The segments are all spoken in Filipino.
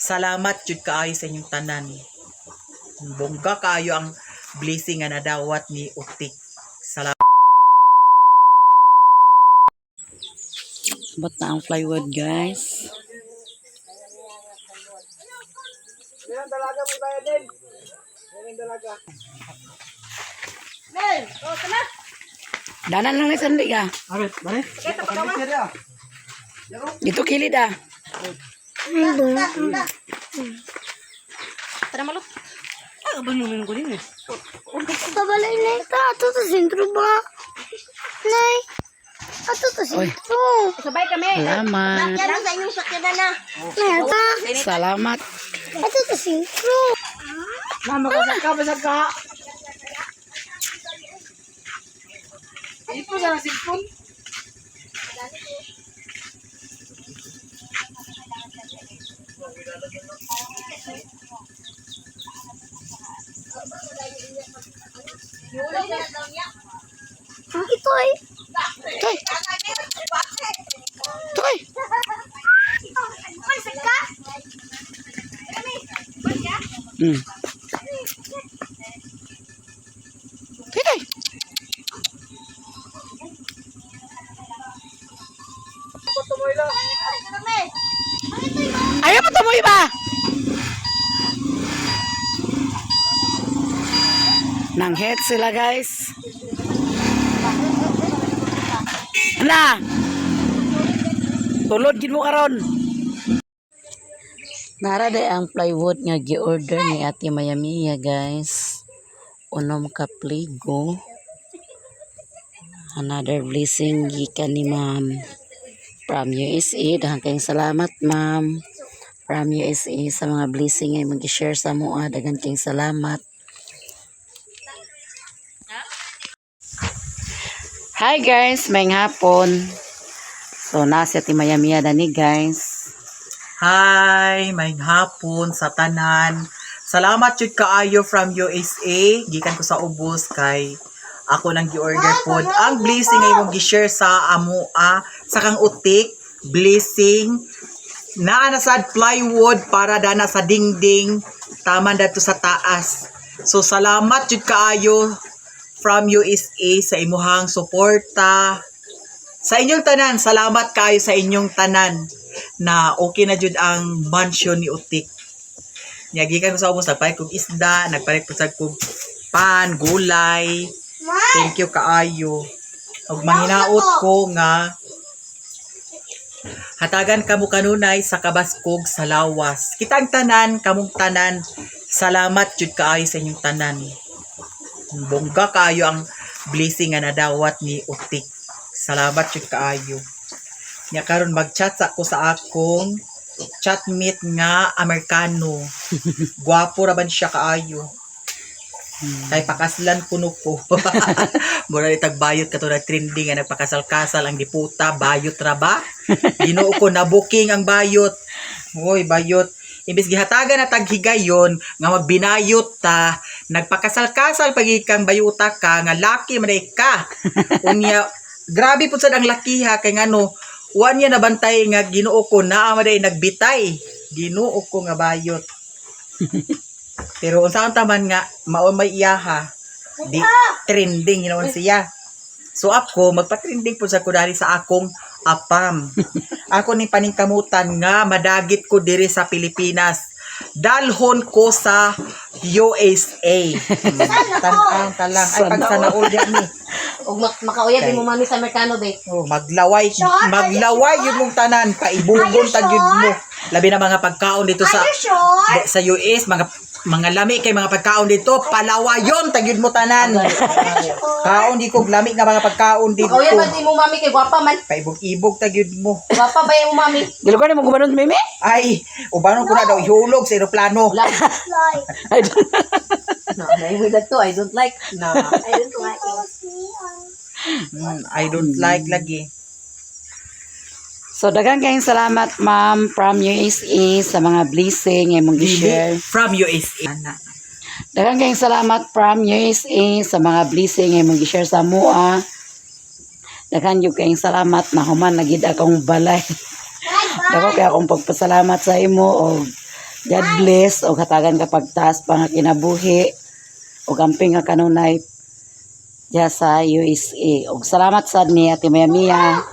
Salamat jud kaayo sa inyong tanan. Bongga kaayo ang blessing nga nadawat ni Utik. Salamat. Ba't na ang plywood, guys? Yan dalaga mo bayad din. Yan dalaga. Nel, oh sana. Danan lang na sandi ka. Aret, bare. Kita pagawa. Dito kilid ah. Tara malo. Ah, banyo ko din eh. Kabalay na ito. Ato sa sentro ba? Nay. Ato sa sentro. Sabay kami. Salamat. Yan sa inyong sakyanan na. Nay, ata. Salamat. Ato sa sentro. Mama ka basag ka. Ito sa sipon. Ito eh. Toy. Toy. Hmm. Toy, toy. Ayaw mo tumoy ba? Nang head sila, guys. Na. Tulod gid mo karon. Nara day ang plywood nga gi-order ni Ate Mayamiya, guys. Unom ka pligo. Another blessing gikan ni Ma'am from USA. Daghang kayong salamat, Ma'am. From USA sa mga blessing ay mag-share sa mua. Daghang kayong salamat. Hi guys, may hapon. So nasa Ate Mayamiya dani, guys. Hi, may hapon sa tanan. Salamat jud kaayo from USA. Gikan ko sa ubos kay ako nang gi-order pod. Ang blessing ay mong gi-share sa amoa sa kang Utik. Blessing na nasad plywood para dana sa dingding taman dadto sa taas. So salamat jud kaayo from USA sa imuhang suporta. Sa inyong tanan, salamat kayo sa inyong tanan na okay na jud ang mansion ni Utik. Gikan ko sa ubos, nagpalit kong isda, nagpalit ko sa kong pan, gulay. Thank you kaayo. Ug manghinaot ko nga hatagan kamo kanunay sa kabaskog sa lawas. Kitang tanan, kamong tanan, salamat jud kaayo sa inyong tanan. Bongga kaayo ang blessing nga nadawat ni Utik. Salamat jud kaayo. Nya karon mag-chat sa ako sa akong chatmate nga Amerikano. Gwapo ra man siya kaayo. Kay pakaslan kuno ko. Mura itag bayot kato na trending nga nagpakasal-kasal ang diputa, bayot ra ba? Ginoo ko na booking ang bayot. Hoy, bayot. Imbis gihatagan na taghigayon nga magbinayot ta, nagpakasal-kasal pagikang bayuta ka nga laki man ka. Unya grabe pud sad ang lakiha kay ngano, wan niya nabantay nga Ginoo ko naa maday nagbitay. Ginoo ko nga bayot. Pero unsaon taman nga mao may iyaha, di trending ginaon siya. So ako magpa-trending pud sa kudali sa akong apam. Ako ni paningkamutan nga madagit ko diri sa Pilipinas. Dalhon ko sa USA. Tan-ang talang ay pag sanaol yan ni. Og makauyab mo mami sa Amerikano be. Oh, maglaway yun mong tanan, paibugon tagyud mo. Labi na mga pagkaon dito sa US, mga lami kay mga pagkaon dito, palawayon tagyud mo tanan. Kaon di ko lami nga mga pagkaon dito. Makauyab ba di mo mami kay gwapa man? Paibog-ibog tagyud mo. Gwapa ba yung mami? Dilo ka na mo gumanon, Mimi? Ay, ubanon ko na daw ihulog sa eroplano. I don't No, with that too. I don't like. No. I don't like it. I don't like lagi. So, daghang kayong salamat, Ma'am, from USA sa mga blessing ay mong i-share. From USA. Daghang kayong salamat from USA sa mga blessing ay mong i-share sa mua. Daghan yung kayong salamat na human nagid akong balay. Dako kaya akong pagpasalamat sa imo o God bless o katagan kapag taas pa nga kinabuhi o gamping nga kanunay diya sa USA. O salamat sad ni Ate Mia Mia.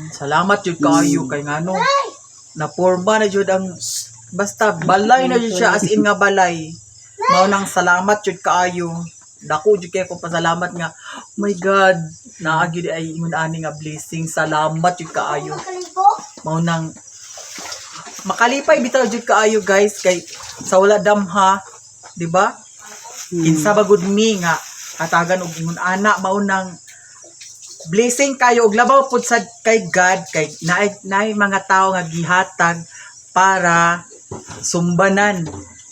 Salamat jud kaayo kay ngano. Naporma na jud ang basta balay na jud siya as in nga balay. Mao nang salamat jud kaayo. Dako jud kay ko pasalamat nga. Oh my God, naagi di ay ingon ani nga blessing. Salamat jud kaayo. Mao nang makalipay bitaw jud kaayo guys kay sa wala damha, di ba? Kinsa bagud mi nga katagan og ingon ana mao nang blessing kayo og labaw pud sa kay God kay naay mga tao nga gihatag para sumbanan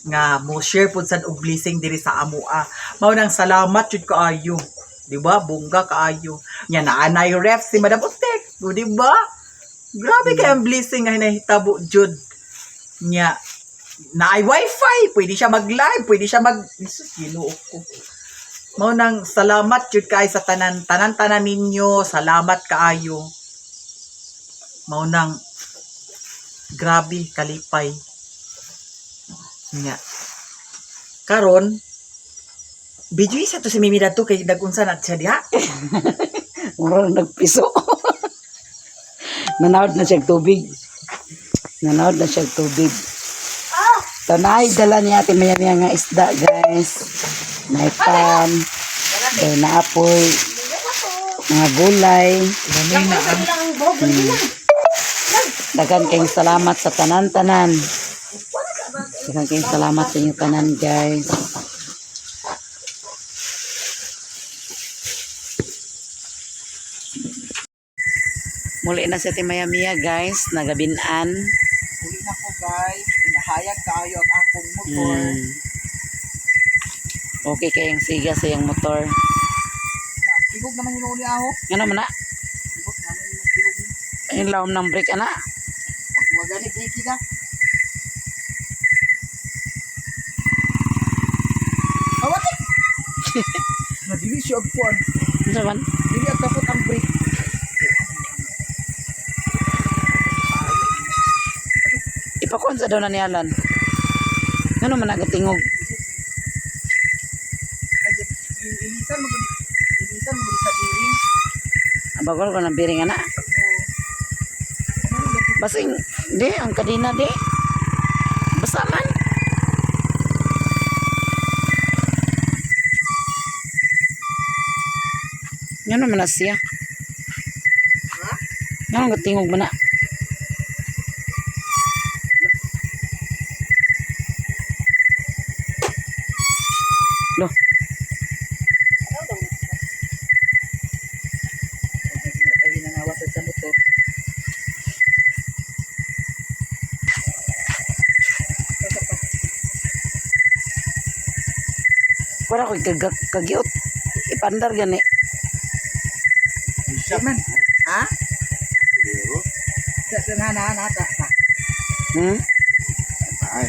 nga mo share pud sad og blessing diri sa amoa. Mao nang salamat jud kaayo. Di ba? Bongga kaayo. Nya naanay ref si Madam Ostek, di ba? Grabe kay ang blessing nga hinahitabo jud. Nya naay wifi, pwede siya mag-live, pwede siya Jesus, Ginoo ko. Mao nang salamat jud kay sa tanan ninyo, salamat kaayo. Mao nang grabe kalipay. Nya. Karon video isa to si Mimi dato kay dagunsa na siya diha. Mura nagpiso. Nanawad na siya tubig. Nanawad na siya tubig. Tanay dala ni Ate Mia Mia nga isda guys. Naipan. Kaya naapoy. Mga gulay. Ganun na ang Dagan kayong salamat sa tanan-tanan. Dagan kayong salamat sa inyong tanan guys. Muli na si Ate Mia Mia guys. Nagabinan. uli na po guys. Inahayag kaayo ang akong motor. Okay kayang siga sa iyang motor. Tigog naman yung uli ako. Ano man na? Tigog naman yung tigog. Ayun laom ng brake ana. Huwag ganit break ka. Awat! Nadili siya ang kuwan. Ano man? Dili ang takot ang break. Ipakuan sa daw na niyalan. Ano man nagatingog? Ilisan mo sa diri. Abagol ko ng biring ana. Basing, di, ang kadina di. Basa man. Yan naman na siya. Yan ang tingog mo na. Loh. Ay nangawasan sa motor. Wala ko kagiot. Ipandar gani. Siya man. Ha? Sa na ta. Hmm? Ay.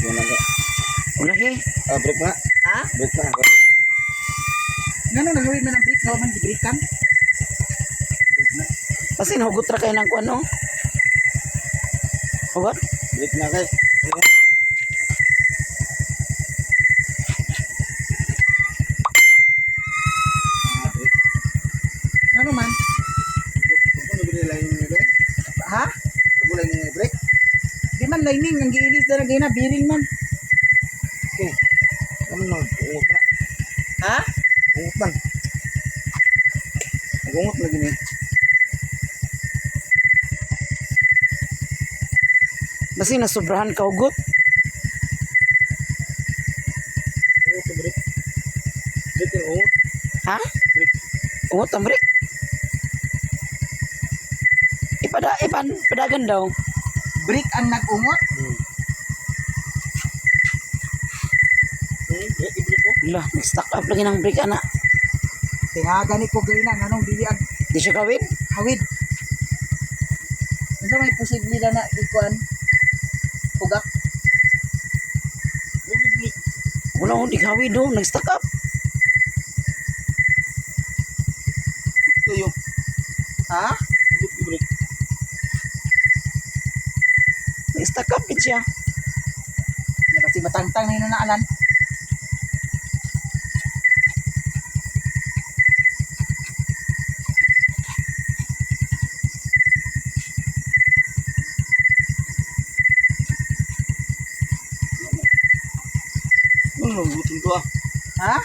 Yan ako. Wala he. Break na. Ha? Break na. Ngano nagawin man ang break no man gi-break kan? Kasi nahugot ra kayo ng kuwan no? Hugot? Break na kay. Ngano man? Ano ba nila yung break? Ha? Ano ba yung break? Di man lining ang giilis na gina bearing man. Okay. Ano mo? Ungot na. Ha? Ungot man. Nag-ungot lagi ni. Basi nasubrahan ka hugot. Ungot na break. Break yung ungot. Ha? Break. Ungot ang break. Padagan daw. Break ang nag-ungot. Break, i-break mo. Lah, nag-stack up lagi ng break ana. Tingagan ni ko gina nganong dili ang Di siya kawin. hawid. Unsa may posibilidad na ikuan? Pugak. Break. Wala akong di kawin do. Nag-stack up. Tuyo. Ha? Break. Nag-stack up din siya. Si matangtang na yun na alan. Butin ko ah. Ha?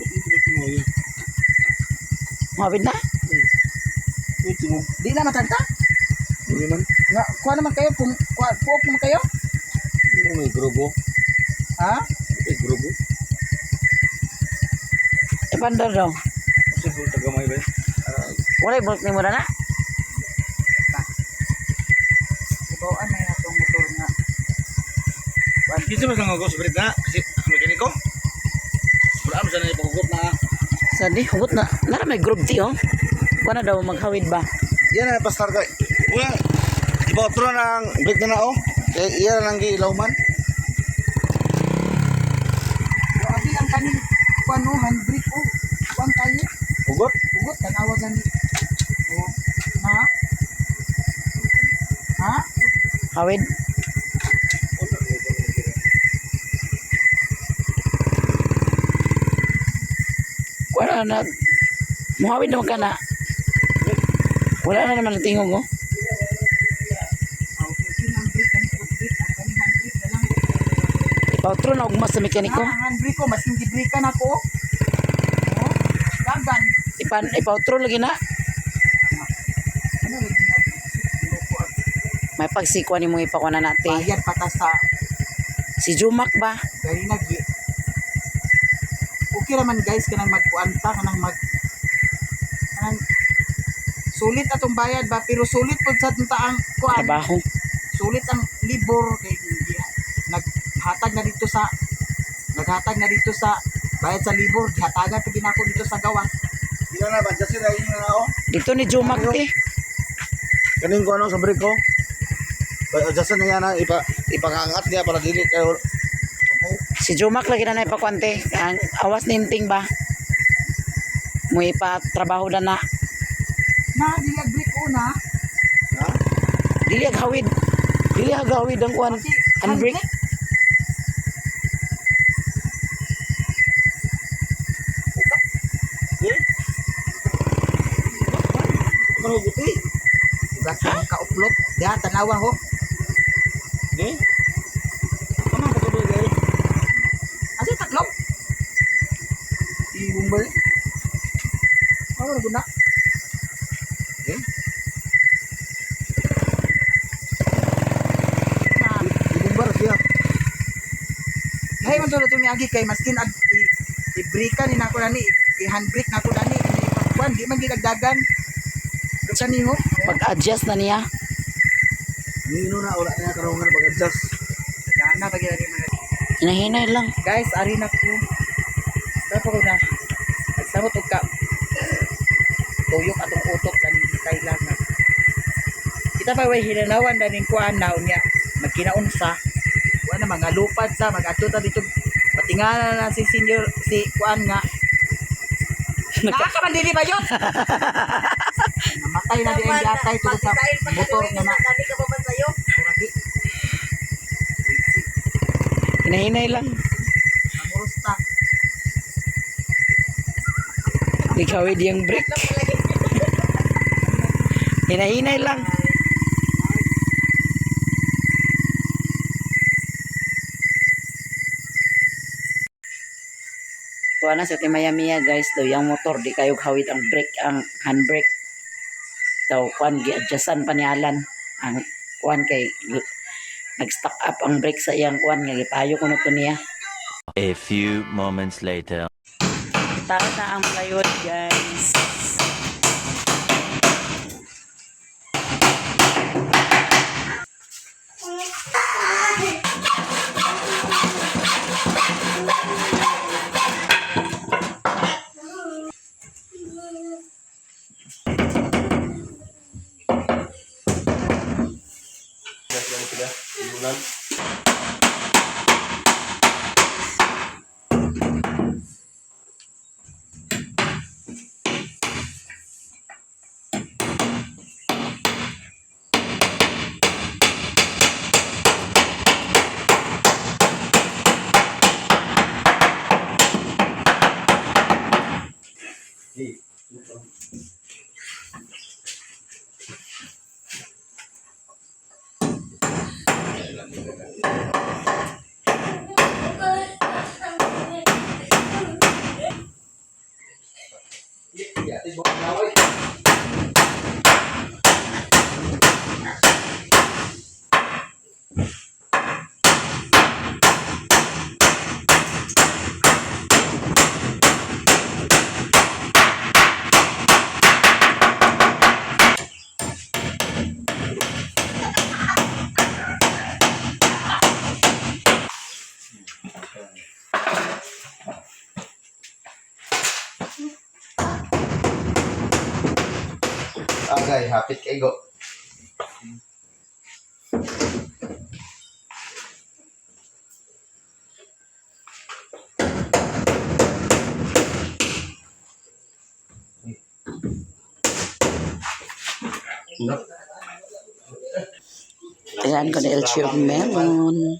Butin mo yun. Mabit na? Butin mo. Di na matangtang? Hindi man. Nga, kuha naman kayo, puok naman kayo? Hindi mo may grubo. Ha? May grubo. Ipandar daw. Kasi kung tagamay ba? Wala yung bulk ni mo na na. Ibawaan na yun itong motor nga. Kasi mas nangagos break na. Kasi mekaniko. Wala mo sana yung pagkugot na. Sadi, hugot na. Nara may group di oh. Kuha na daw maghawid ba? Yan na pastar ka. Uy, iba otro ng break na oh. Kaya iyan lang giilawman. Abi ang kanin, kuano, handbrake o. Kuan tayo. Hugot? Ugot, tanawagan ni. O, ha? Ha? Hawid? Kuha na. Muhawid naman ka na. Wala na naman ang tingog oh. Pautro na ugmas sa mekaniko. Handbrake ko, mas hindi brake na ako. O, dagan. Ipautro lagi na. Ano lagi na? May pagsikwa ni mong ipakuha na natin. Bayad pata sa Si Jumak ba? gari na gi. Okay naman guys, kanang magkuanta, kanang sulit atong bayad ba, pero sulit po sa taang kuan. Trabaho. Sulit ang libor kay naghatag na dito sa bayad sa libor, gihatagan pa ginako dito sa gawas. Ilan na ba? Just na yun na oh. Dito ni Jumak eh. Kaning ko ano sa break ko. Adjustan na yan ipakangat niya para dili kayo. Si Jumak lagi na ipakwante. Ang awas ninting ba? Mo ipatrabaho na na. Na dilag break una, Ha? Dili hawid. Dili hawid ang kuan. Handbrake. Eh? Ano buti? ugat ang kauplot, diha tanawa ho. Eh? Ano ba ko dai? Asa tatlong? Ibumbay. Ano na guna? Eh? Na, Ibumbar siya. hay man to ni agi kay maskin i-brake ni nako nani, i-handbrake nako nani, ipakwan di man ginagdagan. Kani ho. Pag-adjust na niya. Nino na wala na karongan pag-adjust. Gana pa gina man. Hinahinay lang. Guys, ari na ko. Pero ko na. Nagsamot og ka. Tuyok atong utok dan Thailand na. Kita pa way hinanawan daning kuan na unya. Magkinaunsa. Kuan na mga lupad sa mag-adto ta dito. Patingala na si senior si kuan nga. Nakakabandili ba yun? Namatay na di ang yatay tungkol sa motor nga na. Dali ka pa ba sa'yo? Lagi. Hinahinay lang. Namurusta. Di hawid yung break. Hinahinay lang. Tuwa na sa Timaya-Mia guys, daw yung motor di kayo hawid ang brake, ang handbrake. Daw kuan gi-adjustan pa ni Alan ang kuan kay nag-stock up ang brake sa iyang kuan nga gipayo kuno to niya. A few moments later. Tara na ang plywood guys. Bagay, hapit kay go. Ayan ko na Elchio melon.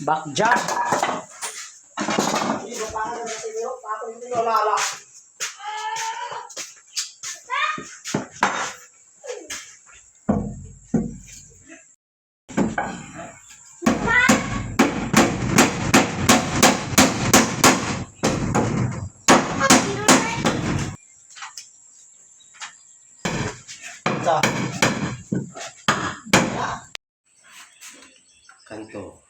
Bakjak. Kanto.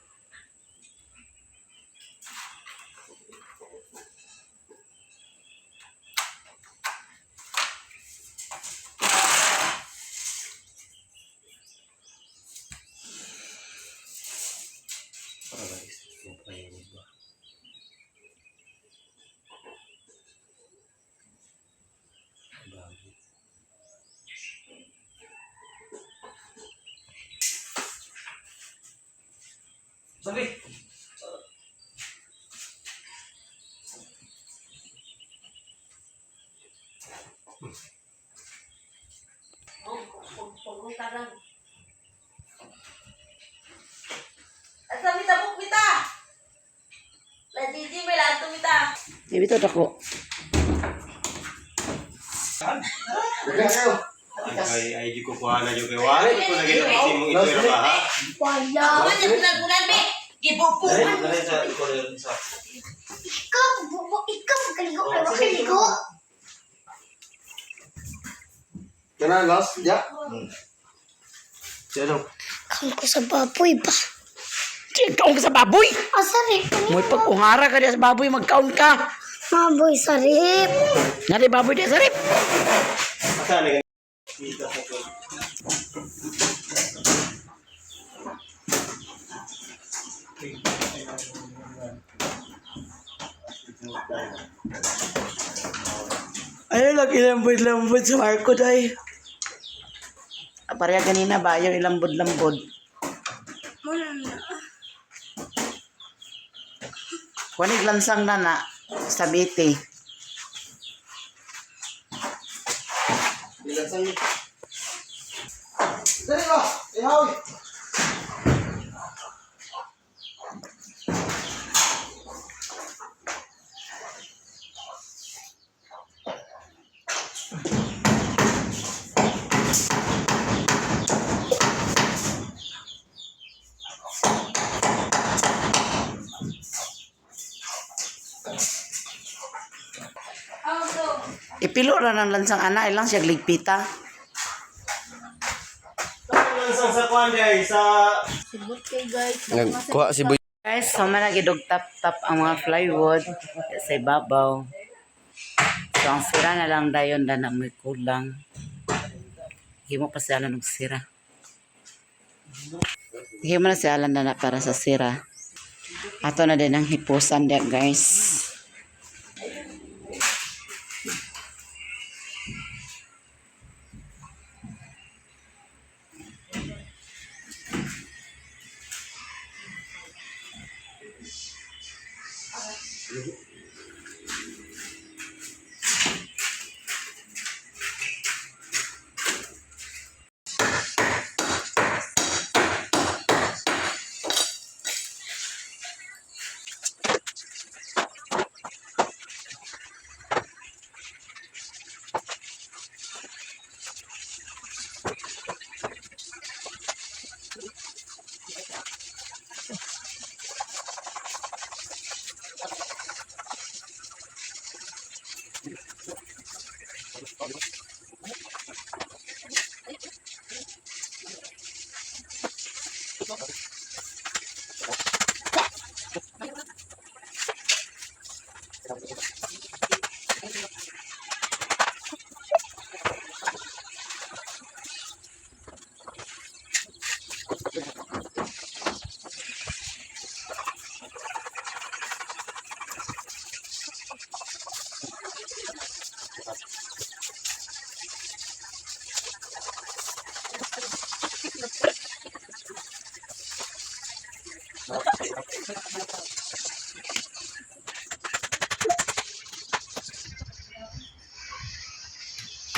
Sabi. Asa mita buk mita? Ladiji may lahat mita. Dito ako. Ay di ko kuha na yung kawala. Di ko lagi na kasi mong ito yung baha. Wala. Kaman yung bulan-bulan be. Gibubuhan. Ikaw, magkaligo. Ay, makaligo. Kana last, ya. Sino? Kamu ko sa baboy ba? Kaon ka sa baboy. Asarip. Mo'y pagkuhara ka diya sa baboy, magkaon ka. Baboy, sarip. Nga di baboy diya sa rip. Saan na Ayun, lagi lambod-lambod sa Marco, day. Pareha ganina ba, yung ilambod-lambod. Kunig lansang na na, sa biti. Dali ba? Ihaw. Ipilo na ng lansang ana, ilang siya ligpita. sa kuhan day sa Kuha si Boy. Guys, so man nagidog-tap-tap ang mga plywood sa ibabaw. So ang sira na lang dayon na may kulang. Hindi mo pa si Alan ng sira. Hindi mo na si Alan na para sa sira. Ato na din ang hipusan dia guys.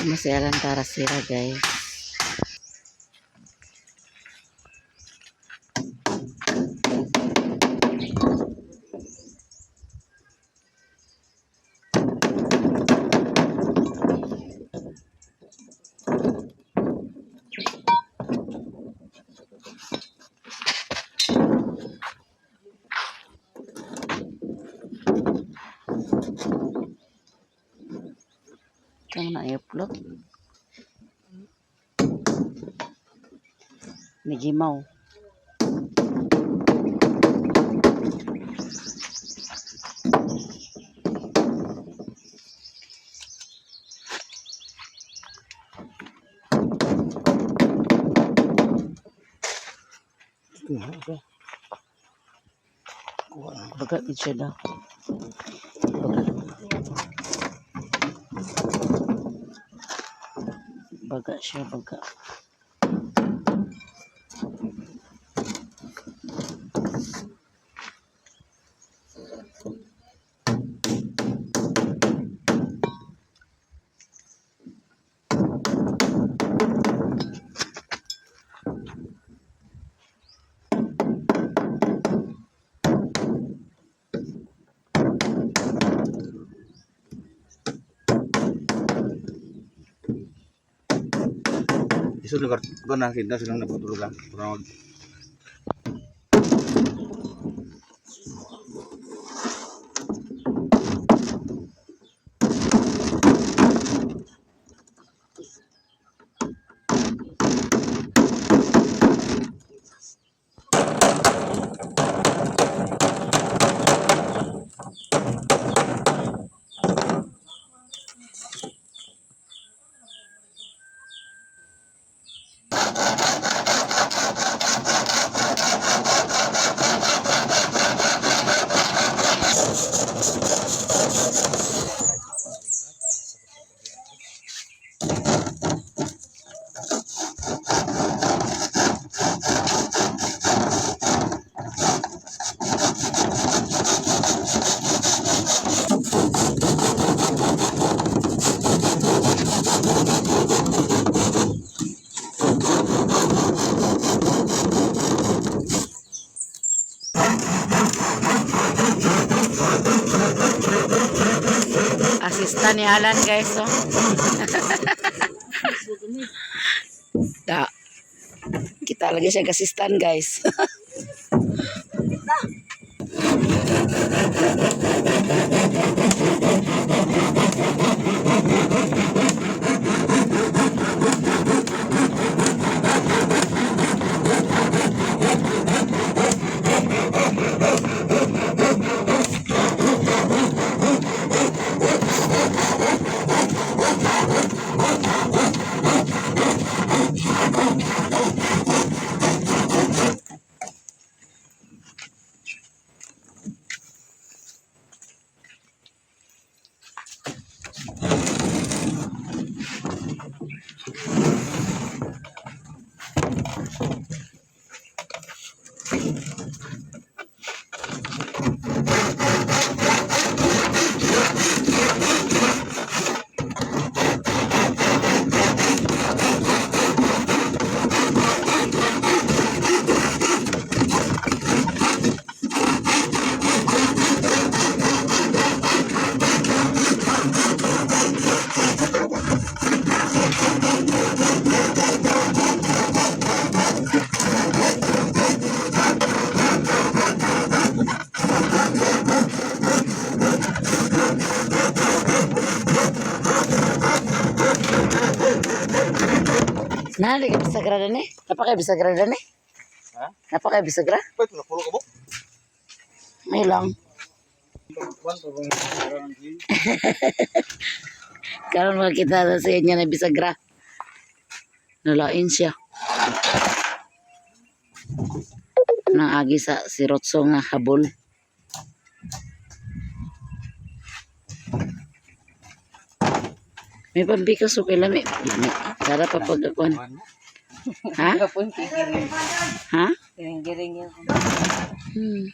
Masyaran para sila guys. Ito na i-upload. Nagimaw. Baga din siya daw. Baga siya, baga. Isu lugar ko nakita silang napatulugan. Kurang Asista ni Alan guys, oh. Da. Kita lagi siya asistan guys. Nah, di bisa gerada nih. Apa kayak bisa gerada nih? Hah? Apa kayak bisa gerada? Ba't napulo ka mo? May lang. Karon makita sa inyo na bisa gerada. Nalain siya. Nang agi sa sirotso nga habol. May pambikas o kay lami. Sarap pa pagkakuan. Ha? Kapun kikiring. Ha? Giring-giring yun. Hmm.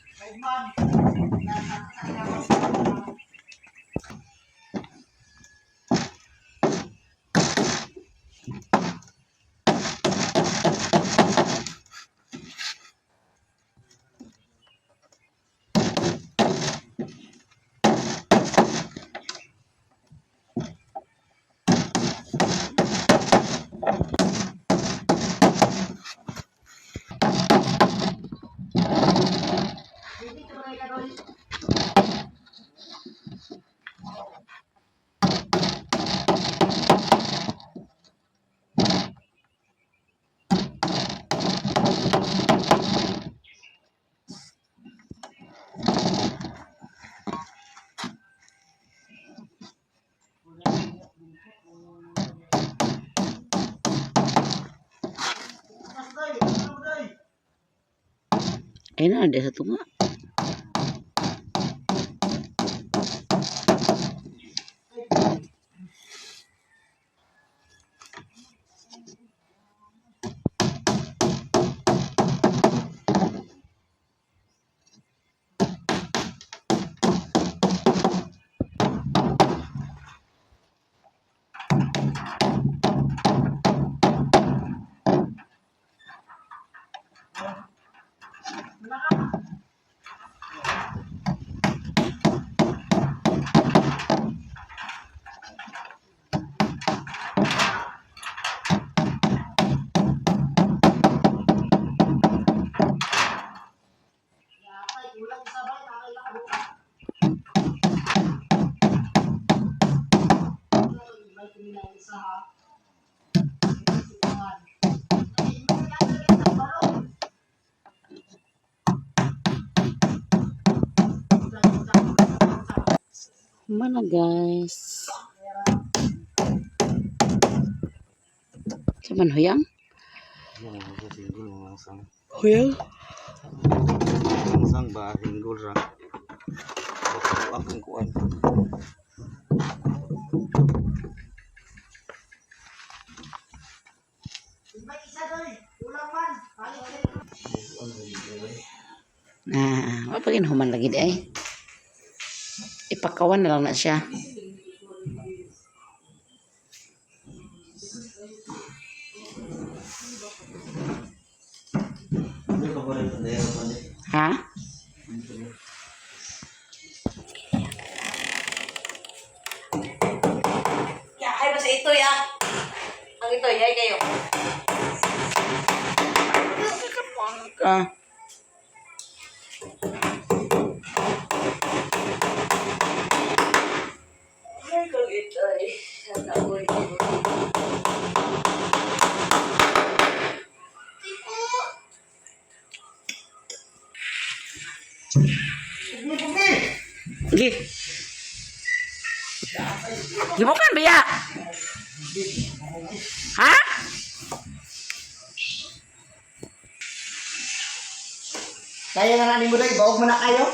Ay na, ada satu nga. Mana guys? Cuman huyang? Huyang? Sang ba hinggol ra. Ang kuan. Nah, apa pagin human lagi deh? Ipakawan na lang na siya. Ha? Ya, ay mas ito ya. Ang ito, yay kayo. Ah. Ay, kung ito ay. Nakaboy ko. Gi. Gibukan biya. Ha? Kaya na nanin mo dahil, baog mo na kayo.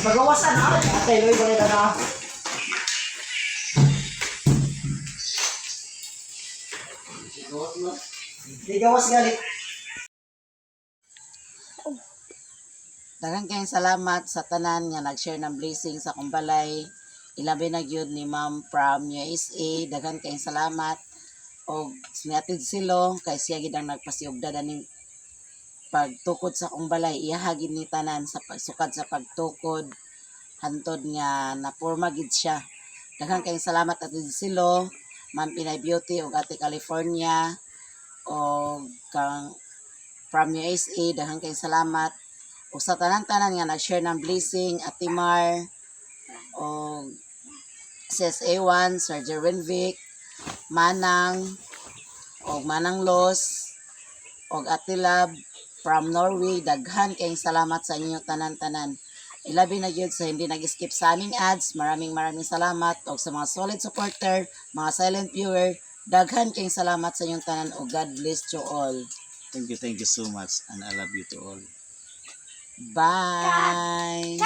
Magawasan na. Atay, Loy, balik na. Gawas galit. Daghang kayong salamat sa tanan nga nag-share ng blessing sa akong balay. Ilabi na gyud ni Ma'am from USA. Daghang kayong salamat. O niatid silo kay siya gid ang nagpasiugda daning pagtukod sa akong balay. Iyahagin ni tanan sa pagsukad sa pagtukod. Hantod nga napurma gid siya. Daghang kayong salamat atid silo. Ma'am Pinay Beauty ug Ate California o kang from USA. Daghang kayong salamat. O sa tanan-tanan nga nag-share ng blessing, Ate Mar, o Sis A1, Sir Jerwin Vic, Manang, o Manang Los, o Ate Lab from Norway. Daghan kayong salamat sa inyong tanan-tanan. Ilabi na yun sa hindi nag-skip sa aming ads. Maraming salamat. O sa mga solid supporter, mga silent viewer, daghan kayong salamat sa inyong tanan. O God bless you all. Thank you so much and I love you to all. Bye!